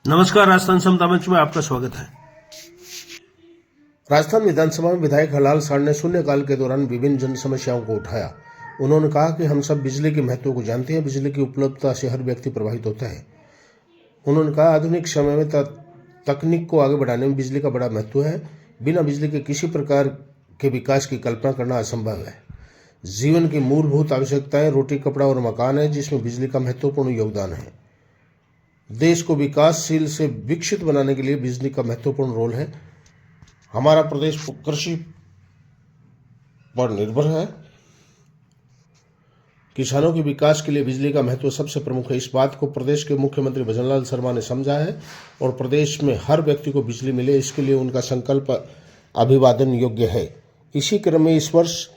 नमस्कार, राजस्थान समता मंच में आपका स्वागत है। राजस्थान विधानसभा में विधायक हरलाल साड़ ने शून्यकाल के दौरान विभिन्न जन समस्याओं को उठाया। उन्होंने कहा कि हम सब बिजली के महत्व को जानते हैं, बिजली की उपलब्धता से हर व्यक्ति प्रभावित होता है। उन्होंने कहा, आधुनिक समय में तकनीक को आगे बढ़ाने में बिजली का बड़ा महत्व है। बिना बिजली के किसी प्रकार के विकास की कल्पना करना असंभव है। जीवन की मूलभूत आवश्यकताएं रोटी, कपड़ा और मकान है, जिसमें बिजली का महत्वपूर्ण योगदान है। देश को विकासशील से विकसित बनाने के लिए बिजली का महत्वपूर्ण रोल है। हमारा प्रदेश कृषि पर निर्भर है। किसानों के विकास के लिए बिजली का महत्व सबसे प्रमुख है। इस बात को प्रदेश के मुख्यमंत्री भजनलाल शर्मा ने समझा है और प्रदेश में हर व्यक्ति को बिजली मिले, इसके लिए उनका संकल्प अभिवादन योग्य है। इसी क्रम में इस वर्ष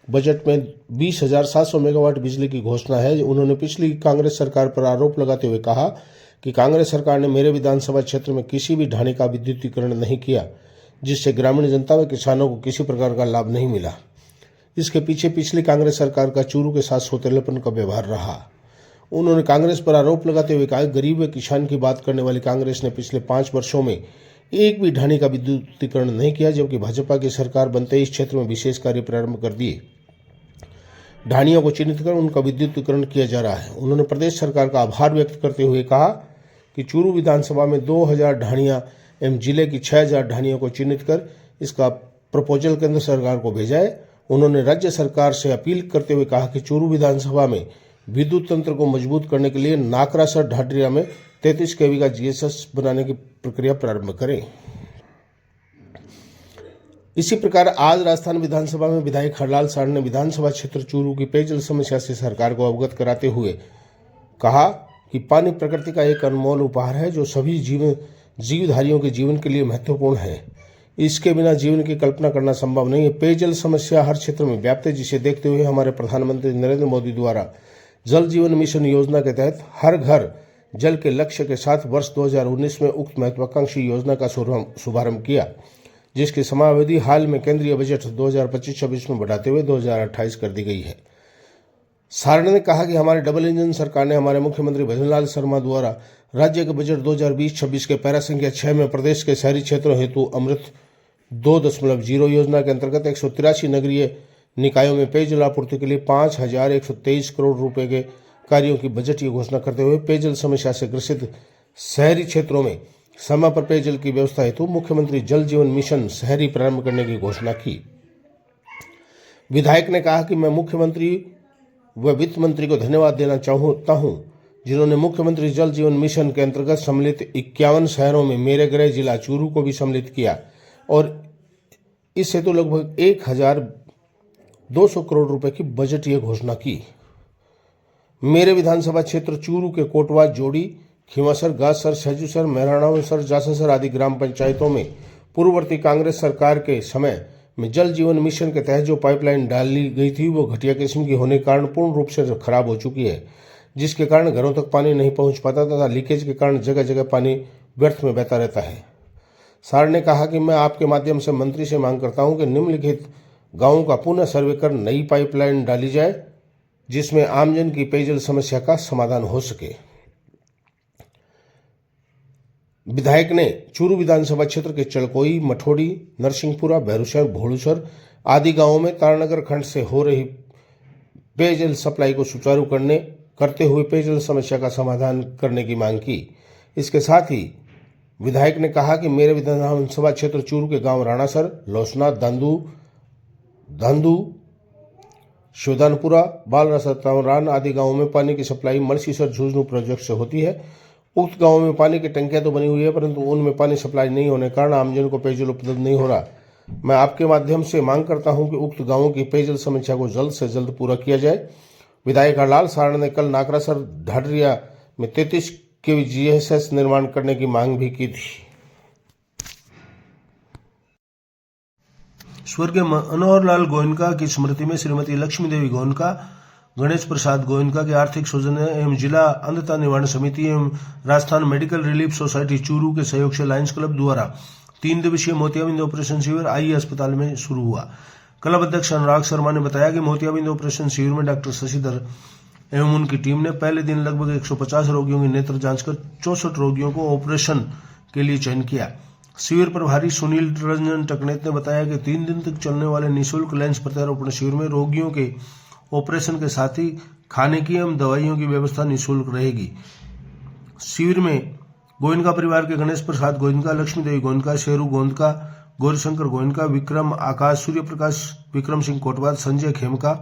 बजट में 20,700 मेगावाट बिजली की घोषणा है। उन्होंने पिछली कांग्रेस सरकार पर आरोप लगाते हुए कहा कि कांग्रेस सरकार ने मेरे विधानसभा क्षेत्र में किसी भी ढाणी का विद्युतीकरण नहीं किया, जिससे ग्रामीण जनता व किसानों को किसी प्रकार का लाभ नहीं मिला। इसके पीछे पिछली कांग्रेस सरकार का चूरू के साथ सौतेलेपन का व्यवहार रहा। उन्होंने कांग्रेस पर आरोप लगाते हुए कहा, गरीब व किसान की बात करने वाली कांग्रेस ने पिछले 5 वर्षों में एक भी ढाणी का विद्युतीकरण नहीं किया, जबकि भाजपा की सरकार बनते ही इस क्षेत्र में विशेष कार्य प्रारंभ कर दिए। ढाणियों को चिन्हित कर उनका विद्युतीकरण किया जा रहा है। उन्होंने प्रदेश सरकार का आभार व्यक्त करते हुए कहा कि चूरू विधानसभा में 2,000 ढाणियां एवं जिले की 6,000 ढाणियों को चिन्हित कर इसका प्रपोजल केंद्र सरकार को भेजा है। उन्होंने राज्य सरकार से अपील करते हुए कहा कि चूरू विधानसभा में विद्युत तंत्र को मजबूत करने के लिए नाकरासर ढाडरिया में 33 केवी का जीएसएस बनाने की प्रक्रिया प्रारंभ करें। इसी प्रकार आज राजस्थान विधानसभा में विधायक हरलाल साड़ ने विधानसभा क्षेत्र चूरू की पेयजल समस्या से सरकार को अवगत कराते हुए कहा कि पानी प्रकृति का एक अनमोल उपहार है, जो सभी जीवधारियों के जीवन के लिए महत्वपूर्ण है। इसके बिना जीवन की कल्पना करना संभव नहीं है। पेयजल समस्या हर क्षेत्र में व्याप्त है, जिसे देखते हुए हमारे प्रधानमंत्री नरेंद्र मोदी द्वारा जल जीवन मिशन योजना के तहत हर घर जल के लक्ष्य के साथ वर्ष 2019 में उक्त महत्वाकांक्षी योजना का शुभारंभ किया, जिसकी समयावधि हाल में केंद्रीय बजट 2025-26 में बढ़ाते हुए 2028 कर दी गई है। सारण ने कहा कि हमारे डबल इंजन सरकार ने हमारे मुख्यमंत्री भजनलाल शर्मा द्वारा राज्य के बजट 2020-26 के पैरा संख्या 6 में प्रदेश के शहरी क्षेत्रों हेतु अमृत 2.0 योजना के अंतर्गत 183 नगरीय निकायों में पेयजल आपूर्ति के लिए 5,123 करोड़ रुपए के कार्यों की बजटीय घोषणा करते हुए पेयजल समस्या से ग्रसित शहरी क्षेत्रों में समय पर पेयजल की व्यवस्था हेतु मुख्यमंत्री जल जीवन मिशन शहरी प्रारंभ करने की घोषणा की। विधायक ने कहा कि मैं मुख्यमंत्री व वित्त मंत्री को धन्यवाद देना चाहता हूं, जिन्होंने मुख्यमंत्री जल जीवन मिशन के अंतर्गत सम्मिलित 51 शहरों में मेरे गृह जिला चूरू को भी सम्मिलित किया और इस हेतु लगभग 1,200 करोड़ रुपए की बजटीय घोषणा की। मेरे विधानसभा क्षेत्र चूरू के कोटवा, जोड़ी, खीमासर, गाजसर, सहजूसर, मेहराणासर, जासासर आदि ग्राम पंचायतों में पूर्ववर्ती कांग्रेस सरकार के समय में जल जीवन मिशन के तहत जो पाइपलाइन डाली गई थी वो घटिया किस्म की होने के कारण पूर्ण रूप से खराब हो चुकी है, जिसके कारण घरों तक पानी नहीं पहुंच पाता तथा लीकेज के कारण जगह जगह पानी व्यर्थ में बहता रहता है। साड़ ने कहा कि मैं आपके माध्यम से मंत्री से मांग करता हूं कि निम्नलिखित गांवों का पुनः सर्वे कर नई पाइपलाइन डाली जाए, जिसमें आमजन की पेयजल समस्या का समाधान हो सके। विधायक ने चूरू विधानसभा क्षेत्र के चलकोई, मठोड़ी, नरसिंहपुरा, भैरूसर, भोड़ूसर आदि गांवों में तारानगर खंड से हो रही पेयजल सप्लाई को सुचारू करते हुए पेयजल समस्या का समाधान करने की मांग की। इसके साथ ही विधायक ने कहा कि मेरे विधानसभा क्षेत्र चूरू के गांव राणासर, लौसना, धांधू, शिवदानपुरा, बालरासा, तमरान आदि गांवों में पानी की सप्लाई मलसीसर झुंझुनू प्रोजेक्ट से होती है। उक्त गांवों में पानी की टंकियां तो बनी हुई है, परंतु उनमें पानी सप्लाई नहीं होने के कारण आमजन को पेयजल उपलब्ध नहीं हो रहा। मैं आपके माध्यम से मांग करता हूं कि उक्त गांवों की पेयजल समस्या को जल्द से जल्द पूरा किया जाए। विधायक हरलाल साड़ ने कल नाकरासर ढाडरिया में 33 केवी जीएसएस निर्माण करने की मांग भी की थी। स्वर्गीय मनोहर लाल गोयनका की स्मृति में श्रीमती लक्ष्मी देवी गोयनका, गणेश प्रसाद गोयनका के आर्थिक सौजन्य एवं जिला अंधता निवारण समिति एवं Rajasthan medical relief society Churu के सहयोग से लायंस क्लब द्वारा 3 दिवसीय मोतियाबिंद ऑपरेशन शिविर आई अस्पताल में शुरू हुआ। क्लब अध्यक्ष अनुराग शर्मा ने बताया कि मोतियाबिंद ऑपरेशन शिविर में डॉक्टर शशिधर एवं उनकी टीम ने पहले दिन लगभग 150 रोगियों की नेत्र जांच कर 64 रोगियों को ऑपरेशन के लिए चयन किया। शिविर प्रभारी सुनील रंजन टकनेत ने बताया कि 3 दिन तक चलने वाले निःशुल्क लेंस प्रत्यारोपण शिविर में रोगियों के ऑपरेशन के साथ ही खाने की एवं दवाइयों की व्यवस्था निःशुल्क रहेगी। शिविर में गोयनका परिवार के गणेश प्रसाद गोयनका, लक्ष्मी देवी गोयनका, शेरू गोयनका, गौरीशंकर गोयनका, विक्रम आकाश, सूर्य प्रकाश, विक्रम सिंह कोटवाल, संजय खेमका,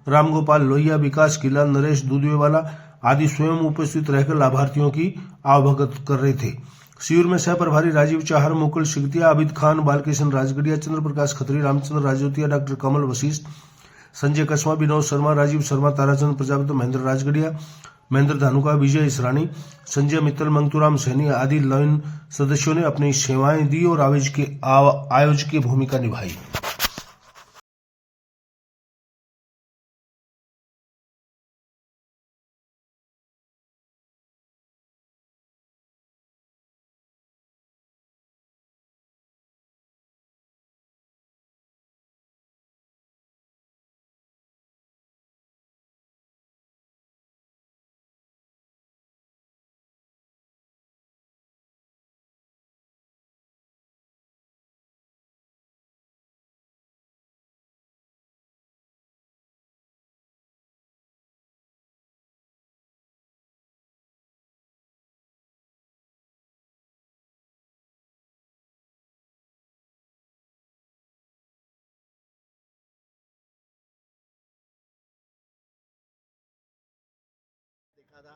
रामगोपाल लोहिया, विकास किला, नरेश दूधवेवाला आदि स्वयं उपस्थित रहकर लाभार्थियों की अवगत कर रहे थे। शिविर में सह प्रभारी राजीव चाहर, मुकुल सिगतिया, आबिद खान, बालकिशन राजगढ़िया, चंद्र प्रकाश खत्री, रामचंद्र राजोतिया, डॉक्टर कमल वशिष्ठ, संजय कसवा, विनोद शर्मा, राजीव शर्मा, ताराचंद प्रजापति, महेंद्र राजगढ़िया, महेंद्र धानुका, विजय इसरानी, संजय मित्तल, मंगतूराम सैनी आदि लाइन सदस्यों ने अपनी सेवाएं दी और आयोजकीय भूमिका निभाई। देखा था,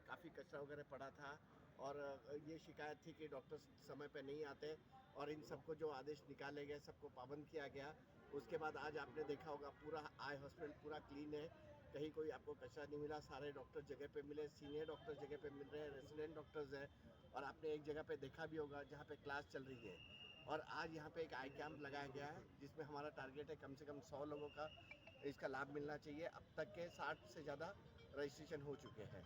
काफ़ी कचरा वगैरह पड़ा था और ये शिकायत थी कि डॉक्टर समय पे नहीं आते और इन सबको जो आदेश निकाले गए सबको पाबंद किया गया। उसके बाद आज आपने देखा होगा पूरा आई हॉस्पिटल पूरा क्लीन है, कहीं कोई आपको कचरा नहीं मिला, सारे डॉक्टर जगह पे मिले, सीनियर डॉक्टर जगह पे मिल रहे हैं, रेसिडेंट डॉक्टर्स हैं। और आपने एक जगह पे देखा भी होगा जहाँ पे क्लास चल रही है। और आज यहाँ पे एक आई कैंप लगाया गया है जिसमें हमारा टारगेट है कम से कम 100 लोगों का इसका लाभ मिलना चाहिए। अब तक के 60 से ज़्यादा रजिस्ट्रेशन हो चुके हैं।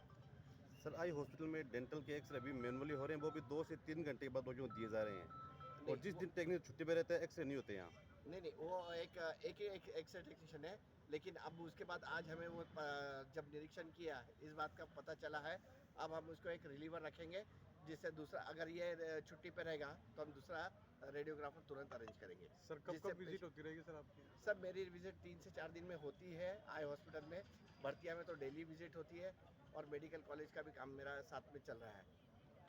सर, आई हॉस्पिटल में डेंटल के एक्सरे अभी मैनुअली हो रहे हैं, वो भी 2 से 3 घंटे के बाद रोगियों को दिए जा रहे हैं। और जिस दिन टेक्नीशियन छुट्टी पे रहते हैं एक्सरे नहीं होते यहाँ। नहीं, वो एक एक्सरे टेक्नीशियन है, लेकिन अब उसके बाद आज हमें वो जब निरीक्षण किया इस बात का पता चला है, अब हम उसको एक रिलीवर रखेंगे जिससे दूसरा अगर ये छुट्टी पे रहेगा तो हम दूसरा रेडियोग्राफर तुरंत अरेंज करेंगे। सर, कब विजिट होती रहेगी सर आपकी? सर, मेरी विजिट 3 से 4 दिन में होती है आई हॉस्पिटल में। भर्तिया में तो डेली विजिट होती है और मेडिकल कॉलेज का भी काम मेरा साथ में चल रहा है।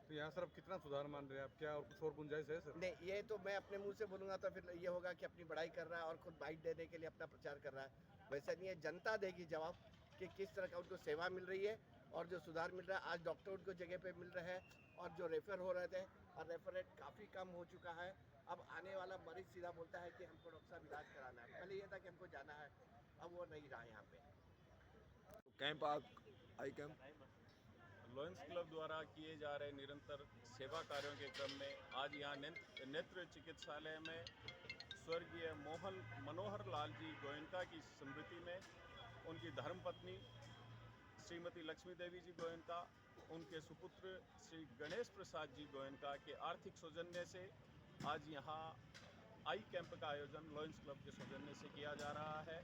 तो यहाँ सर आप कितना सुधार मान रहे हैं? आप क्या और कुछ और गुंजाइश है सर? नहीं, ये तो मैं अपने मुंह से बोलूँगा तो फिर ये होगा कि अपनी बड़ाई कर रहा है और खुद बाइट देने के लिए अपना प्रचार कर रहा है। वैसा नहीं है, जनता देगी जवाब कि किस तरह का उनको सेवा मिल रही है और जो सुधार मिल रहा है। आज डॉक्टर उनको जगह पे मिल रहे हैं और जो रेफर हो रहे थे और रेफर रेट काफ़ी कम हो चुका है। अब आने वाला मरीज सीधा बोलता है कि हमको डॉक्टर साहब इलाज कराना है। पहले ये था कि हमको जाना है, अब वो नहीं रहा यहाँ पे। Camp I camp lions club द्वारा किए जा रहे निरंतर सेवा कार्यों के क्रम में आज यहाँ नेत्र चिकित्सालय में स्वर्गीय मनोहर लाल जी गोयनका की स्मृति में उनकी धर्मपत्नी श्रीमती लक्ष्मी देवी जी गोयनका, उनके सुपुत्र श्री गणेश प्रसाद जी गोयनका के आर्थिक सौजन्य से आज यहाँ आई कैंप का आयोजन लॉयंस क्लब के सौजन्य से किया जा रहा है।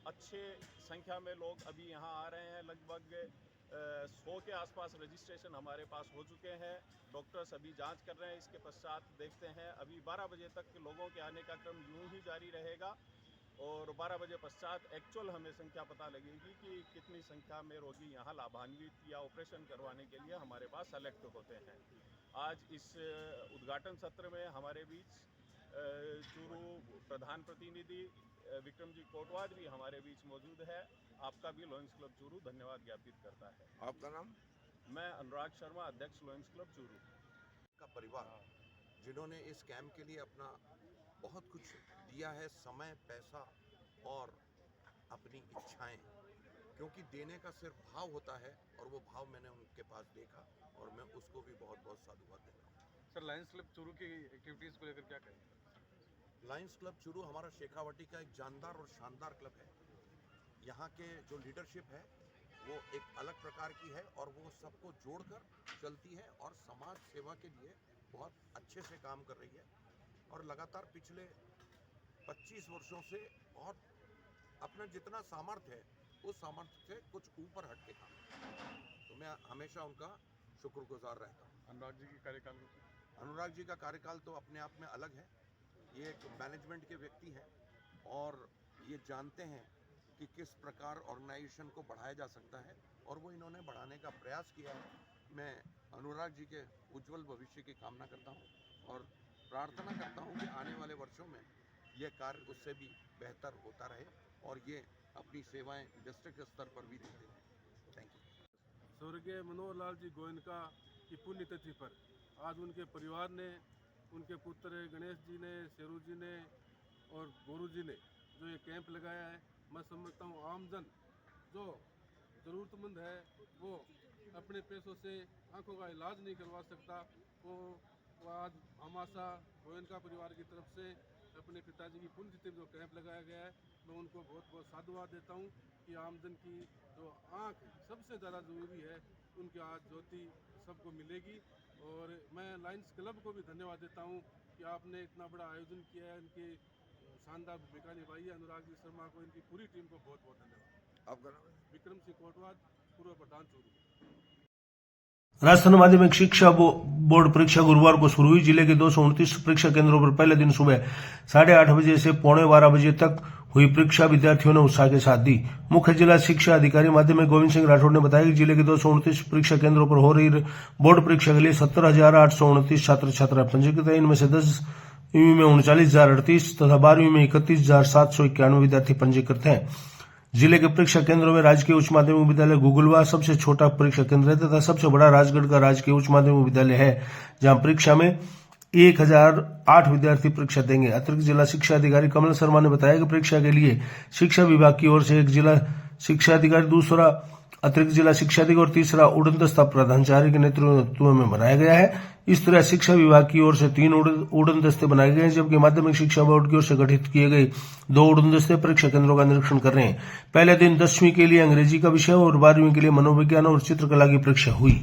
अच्छे संख्या में लोग अभी यहाँ आ रहे हैं, लगभग 100 के आसपास रजिस्ट्रेशन हमारे पास हो चुके हैं। डॉक्टर्स अभी जांच कर रहे हैं, इसके पश्चात देखते हैं। अभी 12 बजे तक लोगों के आने का क्रम यूं ही जारी रहेगा और 12 बजे पश्चात एक्चुअल हमें संख्या पता लगेगी कि कितनी संख्या में रोगी यहाँ लाभान्वित या ऑपरेशन करवाने के लिए हमारे पास सेलेक्ट होते हैं। आज इस उद्घाटन सत्र में हमारे बीच चूरू प्रधान प्रतिनिधि विक्रम जी कोटवाल भी हमारे बीच मौजूद है। आपका भी लॉयंस क्लब चूरू धन्यवाद ज्ञापित करता है। आपका नाम? मैं अनुराग शर्मा, अध्यक्ष लॉयंस क्लब चूरू का परिवार, जिन्होंने इस कैंप के लिए अपना बहुत कुछ दिया है, समय, पैसा और अपनी इच्छाएं, क्योंकि देने का सिर्फ भाव होता है और वो भाव मैंने उनके पास देखा और मैं उसको भी बहुत बहुत साधुवाद देता हूँ। सर, लायंस क्लब चूरू की एक्टिविटीज़ को लेकर क्या कहेंगे? लायंस क्लब चूरू हमारा शेखावाटी का एक जानदार और शानदार क्लब है। यहाँ के जो लीडरशिप है वो एक अलग प्रकार की है और वो सबको जोड़कर चलती है और समाज सेवा के लिए बहुत अच्छे से काम कर रही है और लगातार पिछले 25 वर्षों से बहुत अपना जितना सामर्थ्य है उस सामर्थ्य से कुछ ऊपर हट के काम किया। तो मैं हमेशा उनका शुक्रगुजार रहता हूँ। अनुराग जी के कार्यकाल में अनुराग जी का कार्यकाल तो अपने आप में अलग है। ये एक मैनेजमेंट के व्यक्ति हैं और ये जानते हैं कि किस प्रकार ऑर्गेनाइजेशन को बढ़ाया जा सकता है और वो इन्होंने बढ़ाने का प्रयास किया है। मैं अनुराग जी के उज्जवल भविष्य की कामना करता हूँ और प्रार्थना करता हूँ कि आने वाले वर्षों में ये कार्य उससे भी बेहतर होता रहे और ये अपनी सेवाएं डिस्ट्रिक्ट स्तर पर भी देते हैं। Thank you. स्वर्गीय मनोहर लाल जी गोयनका की पुण्यतिथि पर आज उनके परिवार ने, उनके पुत्र गणेश जी ने, शेरू जी ने और गोरू जी ने जो ये कैंप लगाया है, मैं समझता हूँ आमजन जो ज़रूरतमंद है वो अपने पैसों से आंखों का इलाज नहीं करवा सकता, वो आज हमाशा गोयनका परिवार की तरफ से अपने पिताजी की पुण्यतिथि जो कैंप लगाया गया है, मैं उनको बहुत बहुत साधुवाद देता हूँ कि आमजन की जो आँख सबसे ज़्यादा ज़रूरी है, उनकी आज ज्योति सबको मिलेगी। और मैं लायंस क्लब को भी धन्यवाद देता हूँ कि आपने इतना बड़ा आयोजन किया है, इनकी शानदार भूमिका निभाई है। अनुराग जी शर्मा को, इनकी पूरी टीम को बहुत बहुत धन्यवाद। विक्रम सिंह कोटवाद, पूर्व प्रधान चूरू। राजस्थान माध्यमिक शिक्षा बोर्ड परीक्षा गुरुवार को शुरू हुई। जिले के 229 परीक्षा केंद्रों पर पहले दिन सुबह 8:30 बजे से 11:15 बजे तक हुई परीक्षा विद्यार्थियों ने उत्साह के साथ दी। मुख्य जिला शिक्षा अधिकारी माध्यमिक गोविंद सिंह राठौड़ ने बताया कि जिले के 229 परीक्षा केंद्रों पर हो रही बोर्ड परीक्षा के लिए 17,829 छात्र छात्राएं पंजीकृत हैं। इनमें से 10वीं में 39,038 तथा 12वीं में 31,791 विद्यार्थी पंजीकृत हैं। जिले के परीक्षा केंद्रों में राजकीय उच्च माध्यमिक विद्यालय गुगुलवा सबसे छोटा परीक्षा केंद्र है तथा सबसे बड़ा राजगढ़ का राजकीय उच्च माध्यमिक विद्यालय है, जहां परीक्षा में 1008 विद्यार्थी परीक्षा देंगे। अतिरिक्त जिला शिक्षा अधिकारी कमल शर्मा ने बताया कि परीक्षा के लिए शिक्षा विभाग की ओर से एक जिला शिक्षा अधिकारी, दूसरा अतिरिक्त जिला शिक्षा अधिकारी और तीसरा उड़न दस्ता प्रधानाचार्य के नेतृत्व में बनाया गया है। इस तरह शिक्षा विभाग की ओर से 3 उड़न दस्ते बनाए गए हैं, जबकि माध्यमिक शिक्षा बोर्ड की ओर से गठित किए गए 2 उड़न दस्ते परीक्षा केंद्रों का निरीक्षण कर रहे हैं। पहले दिन 10वीं के लिए अंग्रेजी का विषय और 12वीं के लिए मनोविज्ञान और चित्रकला की परीक्षा हुई।